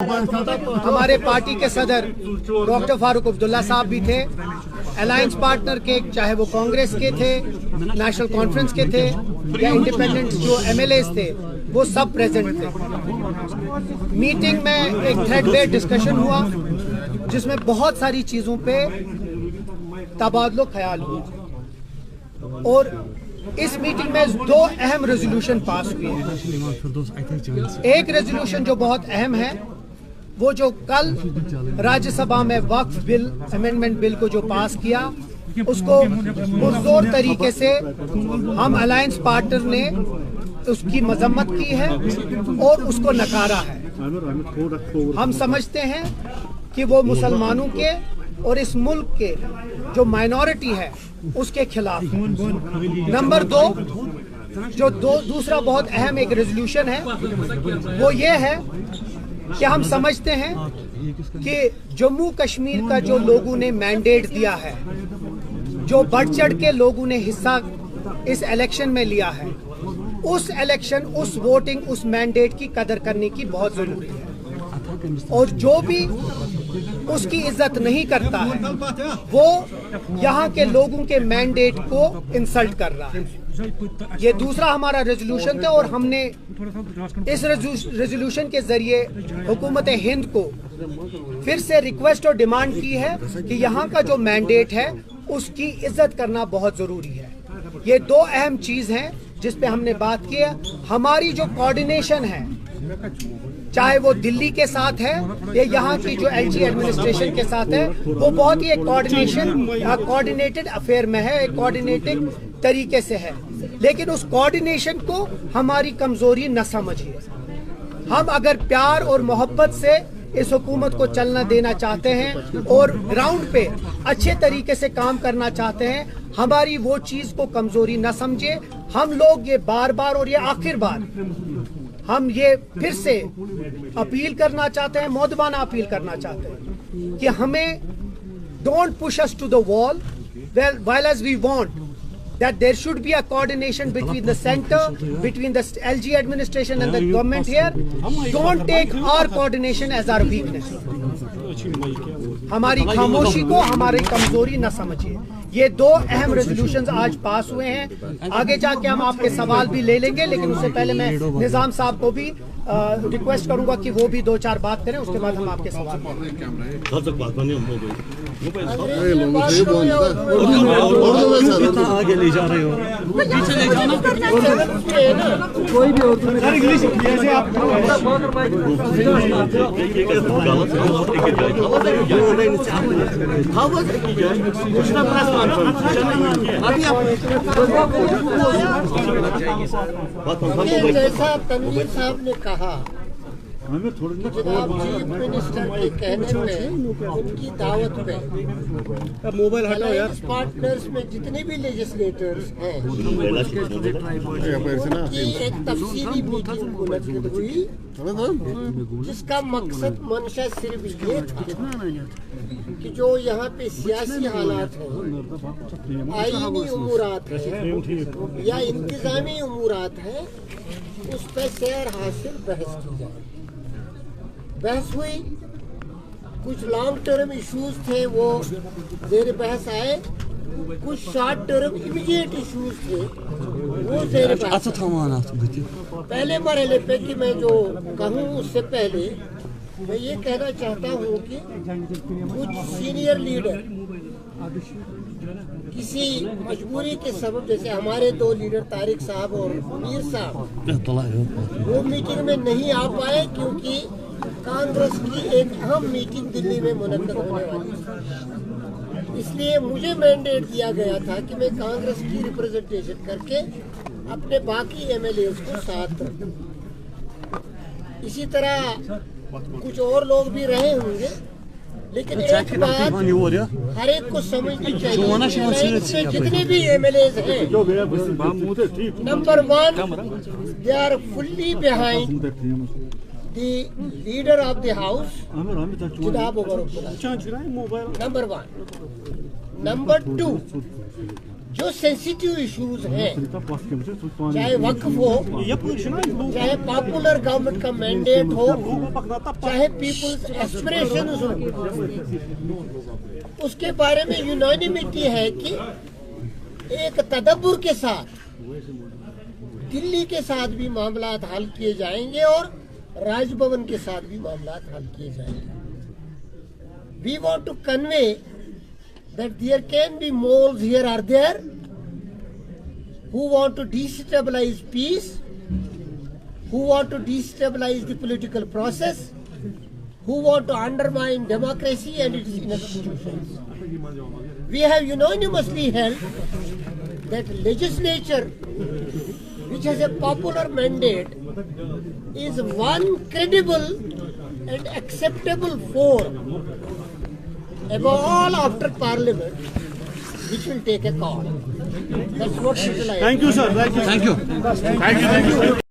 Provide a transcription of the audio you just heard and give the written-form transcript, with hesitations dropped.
हमारे पार्टी के सदर डॉक्टर फारूक अब्दुल्ला साहब भी थे, अलायंस पार्टनर के, चाहे वो कांग्रेस के थे, नेशनल कॉन्फ्रेंस के थे या इंडिपेंडेंट जो एमएलए थे, वो सब प्रेजेंट थे। मीटिंग में एक थ्रेड डिस्कशन हुआ जिसमें बहुत सारी चीज़ों पे तबादलो ख्याल हुआ और इस मीटिंग में दो अहम रेजोल्यूशन पास हुए हैं। एक रेजोल्यूशन जो बहुत अहम है वो जो कल राज्यसभा में वक्फ बिल अमेंडमेंट बिल को जो पास किया, उसको पुरजोर तरीके से हम अलायंस पार्टनर ने उसकी मजम्मत की है और उसको नकारा है। हम समझते हैं कि वो मुसलमानों के और इस मुल्क के जो माइनॉरिटी है उसके खिलाफ है। नंबर दो, जो दूसरा बहुत अहम एक रेजोल्यूशन है वो ये है कि हम समझते हैं कि जम्मू कश्मीर का जो लोगों ने मैंडेट दिया है, जो बढ़ चढ़ के लोगों ने हिस्सा इस इलेक्शन में लिया है, उस इलेक्शन, उस वोटिंग, उस मैंडेट की कदर करने की बहुत जरूरी है। और जो भी उसकी इज्जत नहीं करता है वो यहाँ के लोगों के मैंडेट को इंसल्ट कर रहा है। ये दूसरा हमारा रेजोल्यूशन था और हमने इस रेजोल्यूशन के जरिए हुकूमत हिंद को फिर से रिक्वेस्ट और डिमांड की है कि यहाँ का जो मैंडेट है उसकी इज्जत करना बहुत जरूरी है। ये दो अहम चीज हैं जिस पे हमने बात की है। हमारी जो कोऑर्डिनेशन है, चाहे वो दिल्ली के साथ है या यहाँ की जो एलजी एडमिनिस्ट्रेशन के साथ है, वो बहुत ही एक कोऑर्डिनेटेड अफेयर में है, एक कोऑर्डिनेटेड तरीके से है। लेकिन उस कोऑर्डिनेशन को हमारी कमजोरी न समझिए। हम अगर प्यार और मोहब्बत से इस हुकूमत को चलना देना चाहते हैं और ग्राउंड पे अच्छे तरीके से काम करना चाहते हैं, हमारी वो चीज को कमजोरी न समझे। हम लोग ये बार बार और ये आखिर बार हम ये फिर से अपील करना चाहते हैं, मौदबाना अपील करना चाहते हैं कि हमें don't push us to the wall while as we want that there should be a coordination between the center, between the LG administration and the government here. Don't take our coordination as our weakness. हमारी खामोशी को हमारी कमजोरी न समझिए। ये दो अहम रेजोल्यूशंस आज पास हुए हैं। आगे जाके हम आपके सवाल भी ले लेंगे, लेकिन उससे पहले मैं निजाम साहब को भी रिक्वेस्ट करूंगा कि वो भी दो चार बात करें, उसके बाद हम आपके सवाल आगे ले जा रहे हो, कोई भी इंग्लिश जैसे आप जैसा तनवीर साहब ने कहा, जनाब चीफ मिनिस्टर के कहने पे, उनकी दावत पे मोबाइल हटाओ यार, पार्टनर्स में जितने भी लेजिस्लेटर्स हैं उनकी एक तफसीली मीटिंग मुनक्किद हुई, जिसका मकसद मंशा सिर्फ ये था कि जो यहाँ पे सियासी हालात हैं, आईनी उमूरात हैं या इंतजामी उमूरात हैं, उस पर सैर हासिल बहस की जाए। बहस हुई, कुछ लॉन्ग टर्म इश्यूज थे वो ज़ेर बहस आए, कुछ शॉर्ट टर्म इमीडिएट इश्यूज थे वो ज़ेर बहस। पहले मरहले पे कि मैं जो कहूँ उससे पहले मैं ये कहना चाहता हूँ कि कुछ सीनियर लीडर किसी मजबूरी के सबब, जैसे हमारे दो लीडर तारिक साहब और मीर साहब, वो मीटिंग में नहीं आ पाए क्योंकि कांग्रेस की एक अहम मीटिंग दिल्ली में मुनक्किद होने वाली थी। इसलिए मुझे मैंडेट दिया गया था कि मैं कांग्रेस की रिप्रेजेंटेशन करके अपने बाकी एमएलए को साथ रखूं। इसी तरह कुछ और लोग भी रहे होंगे, लेकिन एक बात हर एक को समझनी चाहिए, जितने भी एमएलए हैं, number one, they are fully behind the leader of the house, Janaab Umar Abdullah. Number one. Number two, जो सेंसिटिव इश्यूज हैं, चाहे वक्फ हो, चाहे पॉपुलर गवर्नमेंट का मैंडेट हो, चाहे पीपल्स एस्पिरेशंस हो, उसके बारे में यूनानिमिटी है कि एक तदब्बुर के साथ दिल्ली के साथ भी मामलात हल किए जाएंगे और राजभवन के साथ भी मामलात हल किए जाएंगे. We want to convey that there can be moles here or there who want to destabilize peace, who want to destabilize the political process, who want to undermine democracy and its institutions. We have unanimously held that legislature, which has a popular mandate, is one credible and acceptable forum above all after Parliament, which will take a call. That's what people are. Thank you, sir. Thank you. Thank you.